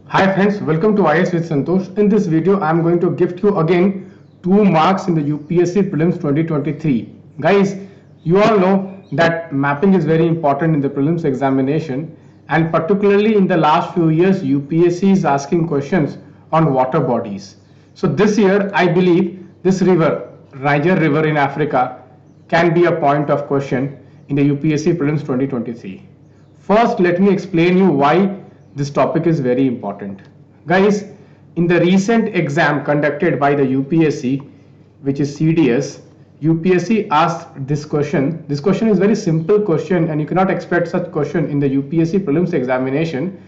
Hi friends, welcome to IAS with Santosh. In this video, I am going to gift you again 2 marks in the UPSC Prelims 2023. Guys, you all know that mapping is very important in the Prelims examination, and particularly in the last few years, UPSC is asking questions on water bodies. So this year, I believe this river, Niger River in Africa, can be a point of question in the UPSC Prelims 2023. First, let me explain you why this topic is very important. Guys, in the recent exam conducted by the UPSC, which is CDS, UPSC asked this question. This question is very simple question and you cannot expect such question in the UPSC prelims examination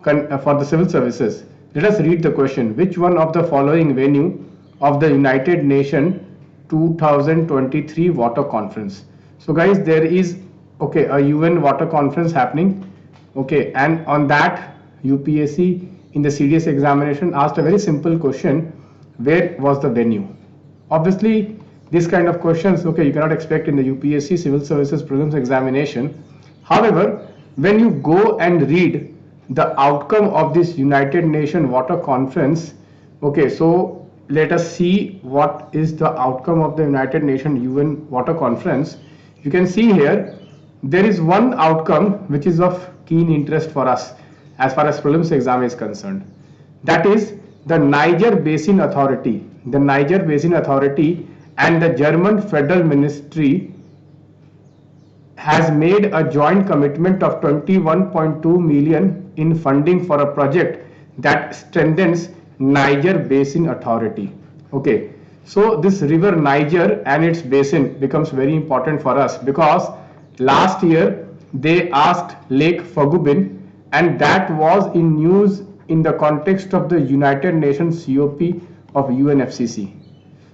for the civil services. Let us read the question. Which one of the following venue of the United Nations 2023 Water Conference? So guys, there is a UN water conference happening, and on that UPSC in the CDS examination asked a very simple question: where was the venue? Obviously this kind of questions you cannot expect in the UPSC civil services prelims examination. However, when you go and read the outcome of this United Nations water conference, so let us see what is the outcome of the United Nations UN water conference. You can see here there is one outcome which is of keen interest for us as far as prelims exam is concerned. That is the Niger Basin Authority. The Niger Basin Authority and the German Federal Ministry has made a joint commitment of 21.2 million in funding for a project that strengthens Niger Basin Authority. So this river Niger and its basin becomes very important for us because last year they asked Lake Fagubin, and that was in news in the context of the United Nations COP of UNFCCC.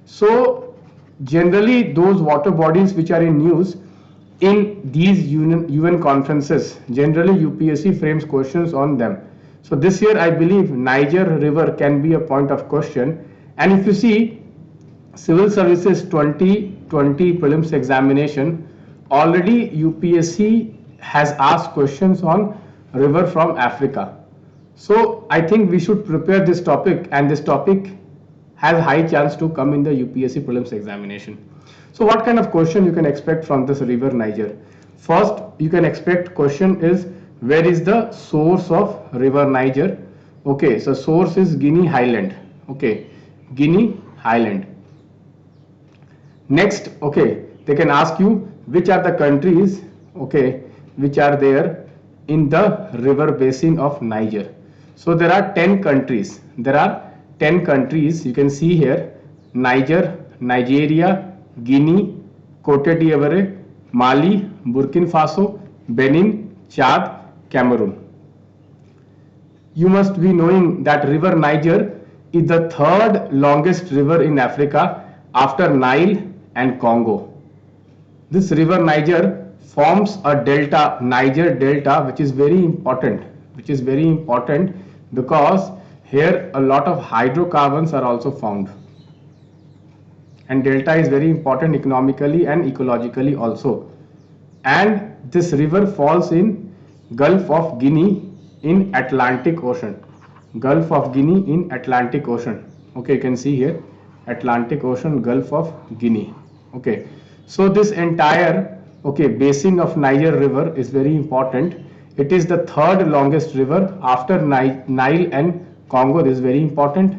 So generally those water bodies which are in news in these UN conferences, generally UPSC frames questions on them. So this year I believe Niger River can be a point of question. And if you see civil services 2020 prelims examination, already UPSC has asked questions on river from Africa. So I think we should prepare this topic, and this topic has high chance to come in the UPSC prelims examination. So what kind of question you can expect from this river Niger? First, you can expect question is, where is the source of river Niger? So source is Guinea Highland. Guinea Highland. Next, they can ask you which are the countries which are there in the river basin of Niger. So there are 10 countries. There are 10 countries. You can see here: Niger, Nigeria, Guinea, Cote d'Ivoire, Mali, Burkina Faso, Benin, Chad, Cameroon. You must be knowing that river Niger is the third longest river in Africa after Nile and Congo. This river Niger forms a delta, Niger Delta, which is very important. Because here a lot of hydrocarbons are also found. And delta is very important economically and ecologically also. And this river falls in Gulf of Guinea in Atlantic Ocean. Gulf of Guinea in Atlantic Ocean. You can see here Atlantic Ocean, Gulf of Guinea. So this entire basin of Niger River is very important. It is the third longest river after Nile and Congo. This is very important.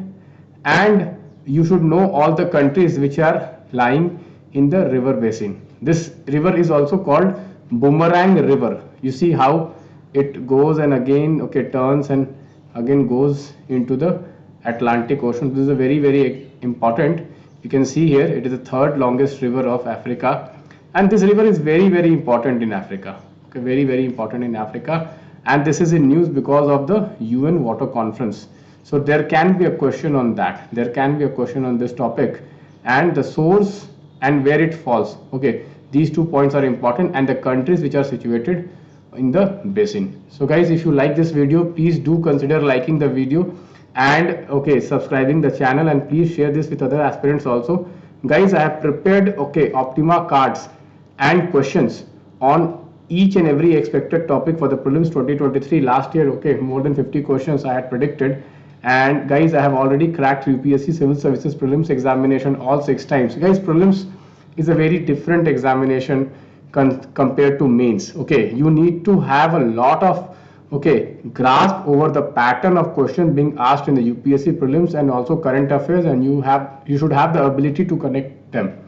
And you should know all the countries which are lying in the river basin. This river is also called Boomerang River. You see how it goes and again turns and again goes into the Atlantic Ocean. This is a very important. You can see here it is the third longest river of Africa, and this river is very important in Africa. Very important in Africa, and this is in news because of the UN water conference. So there can be a question on that. There can be a question on this topic, and the source and where it falls. These 2 points are important, and the countries which are situated in the basin. So guys, if you like this video, please do consider liking the video and subscribing the channel, and please share this with other aspirants also. Guys, I have prepared Optima cards and questions on each and every expected topic for the prelims 2023 last year. Okay, more than 50 questions I had predicted. And guys, I have already cracked UPSC Civil Services prelims examination all 6 times. Guys, prelims is a very different examination compared to mains. Okay, you need to have a lot of grasp over the pattern of questions being asked in the UPSC prelims and also current affairs, and you should have the ability to connect them.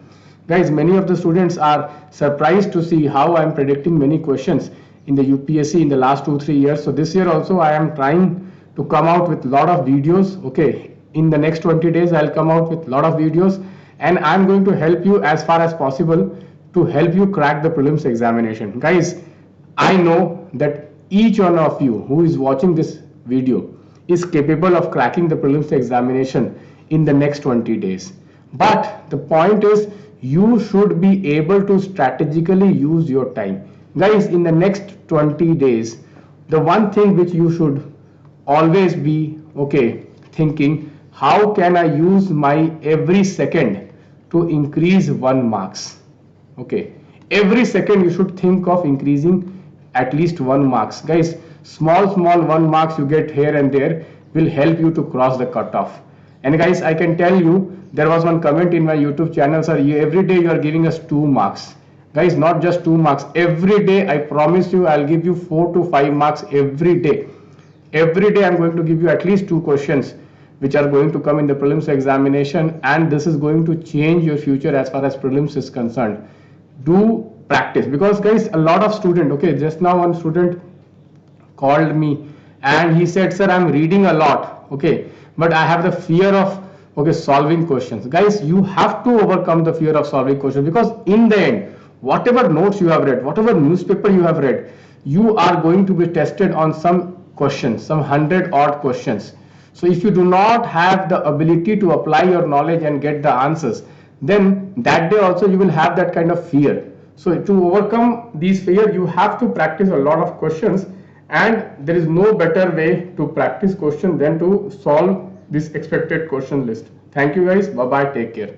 Guys, many of the students are surprised to see how I am predicting many questions in the UPSC in the last 2-3 years. So this year also I am trying to come out with a lot of videos. Okay, in the next 20 days I'll come out with a lot of videos, and I'm going to help you as far as possible to help you crack the prelims examination. Guys, I know that each one of you who is watching this video is capable of cracking the prelims examination in the next 20 days. But the point is, you should be able to strategically use your time. Guys, in the next 20 days, the one thing which you should always be thinking, how can I use my every second to increase 1 marks? Okay, every second you should think of increasing at least 1 marks. Guys, small 1 marks you get here and there will help you to cross the cutoff. And guys, I can tell you, there was one comment in my YouTube channel, sir, every day you are giving us 2 marks. Guys, not just 2 marks, every day I promise you I'll give you 4 to 5 marks every day. Every day I'm going to give you at least 2 questions which are going to come in the prelims examination, and this is going to change your future as far as prelims is concerned. Do practice, because guys, a lot of student, just now one student called me and he said, sir, I'm reading a lot, but I have the fear of solving questions. Guys, you have to overcome the fear of solving questions, because in the end, whatever notes you have read, whatever newspaper you have read, you are going to be tested on some questions, some 100 odd questions. So if you do not have the ability to apply your knowledge and get the answers, then that day also you will have that kind of fear. So to overcome these fear, you have to practice a lot of questions, and there is no better way to practice question than to solve this expected question list. Thank you guys. Bye bye. Take care.